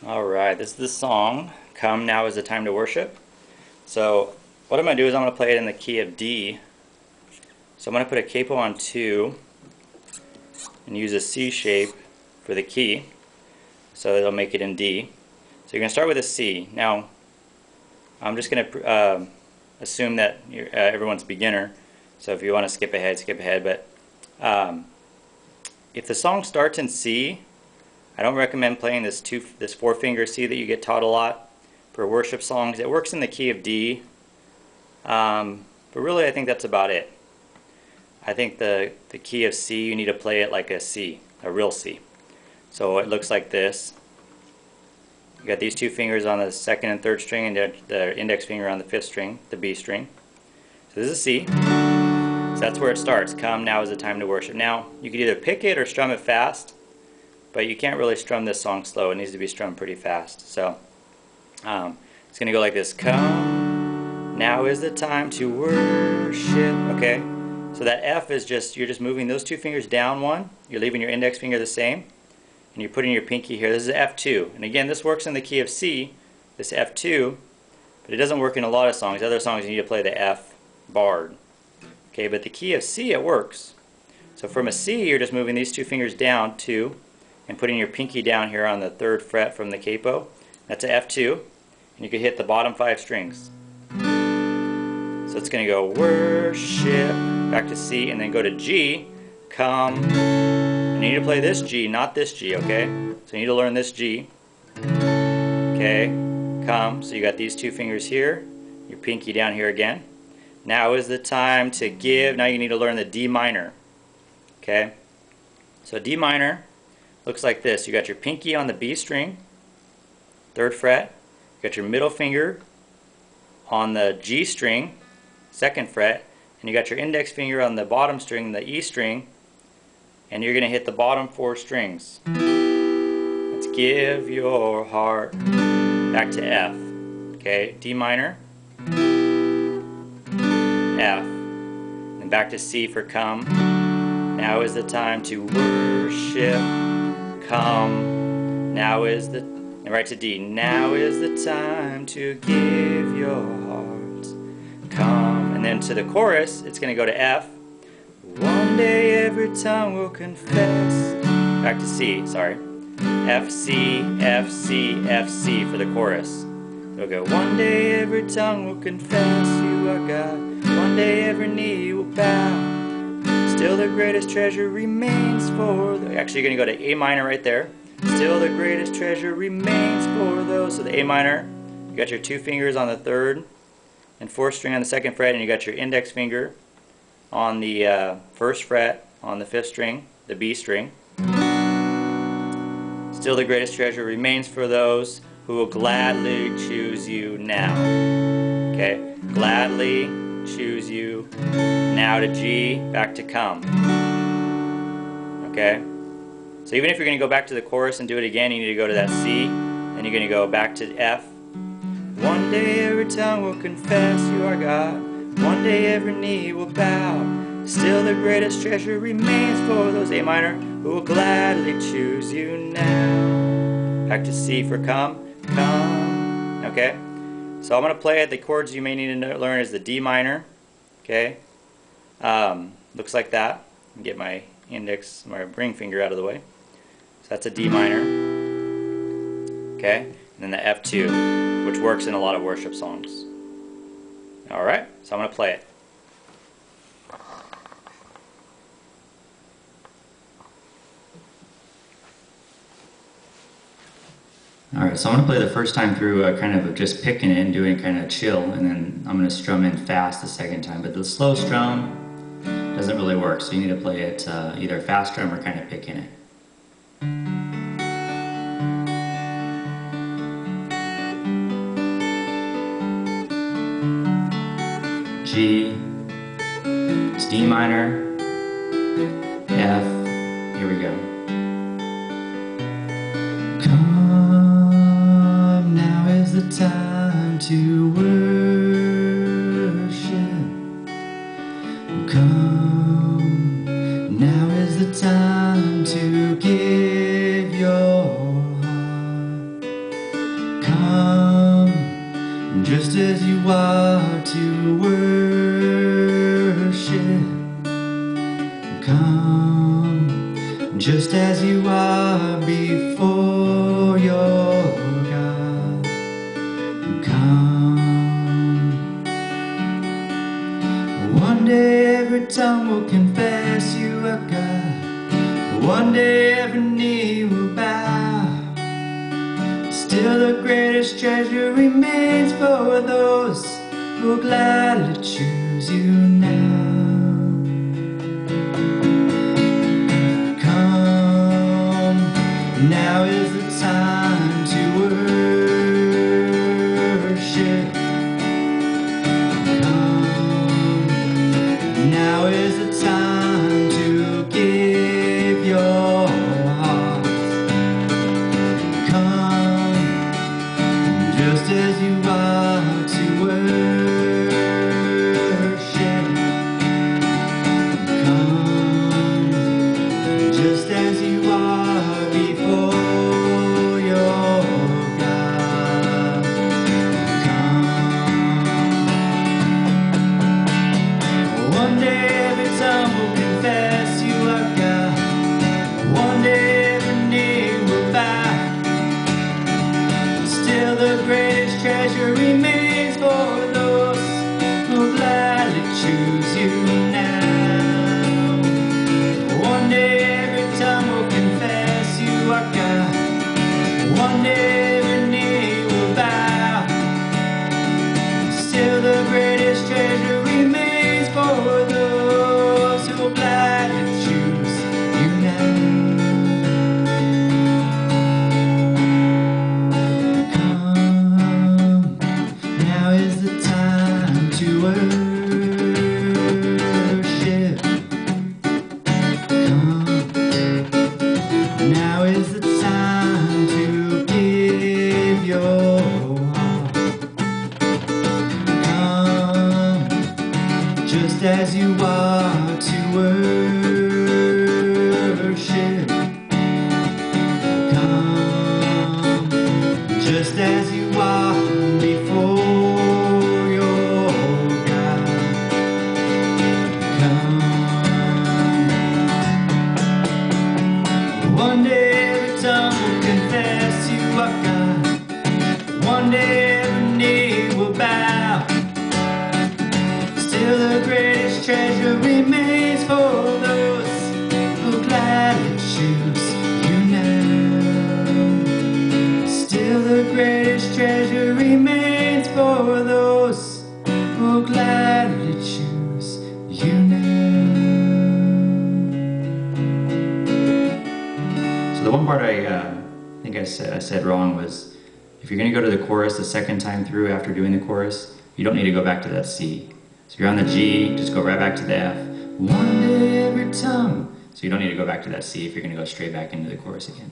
Alright, this is the song, Come Now Is the Time to Worship. So what I'm going to do is I'm going to play it in the key of D. So I'm going to put a capo on 2 and use a C shape for the key. So it'll make it in D. So you're going to start with a C. Now I'm just going to assume that everyone's beginner. So if you want to skip ahead, skip ahead. But if the song starts in C, I don't recommend playing this 4-finger C that you get taught a lot for worship songs. It works in the key of D, but really I think that's about it. I think the key of C, you need to play it like a C, a real C. So it looks like this. You got these 2 fingers on the 2nd and 3rd string, and the index finger on the 5th string, the B string. So this is a C. So that's where it starts. Come, now is the time to worship. Now you could either pick it or strum it fast. But you can't really strum this song slow. It needs to be strummed pretty fast. So it's going to go like this. Come, now is the time to worship. Okay? So that F is just, you're just moving those 2 fingers down 1. You're leaving your index finger the same. And you're putting your pinky here. This is F2. And again, this works in the key of C, this F2. But it doesn't work in a lot of songs. Other songs you need to play the F barred. Okay, but the key of C, it works. So from a C, you're just moving these 2 fingers down 2. And putting your pinky down here on the 3rd fret from the capo. That's a F2, and you can hit the bottom 5 strings. So it's going to go worship, back to C, and then go to G, come. And you need to play this G, not this G, okay? So you need to learn this G. Okay, come. So you got these 2 fingers here, your pinky down here again. Now is the time to give. Now you need to learn the D minor. Okay, so D minor looks like this. You got your pinky on the B string, 3rd fret. You got your middle finger on the G string, 2nd fret, and you got your index finger on the bottom string, the E string, and you're going to hit the bottom 4 strings. Let's give your heart back to F. Okay, D minor, F, and back to C for come. Now is the time to worship. Come, now is the, and right to D, now is the time to give your heart. Come, and then to the chorus, it's going to go to F. One day every tongue will confess. Back to C, sorry. F, C, F, C, F, C for the chorus. It'll go, one day every tongue will confess you are God. One day every knee will bow. Still the greatest treasure remains for the... Actually, you're going to go to A minor right there. Still the greatest treasure remains for those. So the A minor, you got your 2 fingers on the 3rd and 4th string on the 2nd fret, and you got your index finger on the 1st fret on the 5th string, the B string. Still the greatest treasure remains for those who will gladly choose you now. Okay, gladly choose you now to G, back to come. Okay, so even if you're going to go back to the chorus and do it again, you need to go to that C, then you're going to go back to F. One day every tongue will confess you are God. One day every knee will bow. Still the greatest treasure remains for those, A minor, who will gladly choose you now. Back to C for come, come. Okay, so I'm going to play it. The chords you may need to learn is the D minor. Okay, looks like that. Get my index, my ring finger out of the way. So that's a D minor. Okay, and then the F2, which works in a lot of worship songs. Alright, so I'm going to play it. Alright, so I'm going to play the first time through kind of just picking it and doing kind of chill, and then I'm going to strum in fast the second time. But the slow strum doesn't really work, so you need to play it either fast strum or kind of picking it. G, it's D minor, F, here we go. Come, now is the time to worship. Come, now is the time to give your heart. Come just as you are to worship. Come just as you are before your God. Come. One day every tongue will confess you are God. One day every knee will bow. Still the greatest treasure remains for those who gladly choose you now. Come, now is the time to worship. Come, now is the time to give your heart. Come, just as you are to worship. Come, just as you are before your God. Come. One day every tongue will confess you are God. One day every knee will bow. Still the greatest treasure remains for those who gladly choose you now. One day every tongue will confess you are God. One day every knee will bow. Still the greatest treasure remains for those who gladly choose you now. Now is the time to worship. Come. Now is the time to give your heart. Come, just as you are to worship. Come, just as you are before your God. Come. One day every tongue will confess you are God. One day every knee will bow. Still the greatest treasure remains for those who gladly choose you now. Still the greatest treasure remains for those who gladly choose you now. So the one part I think I said wrong was, if you're going to go to the chorus the second time through after doing the chorus, you don't need to go back to that C. So you're on the G, just go right back to the F. One day every tongue. So you don't need to go back to that C if you're going to go straight back into the chorus again.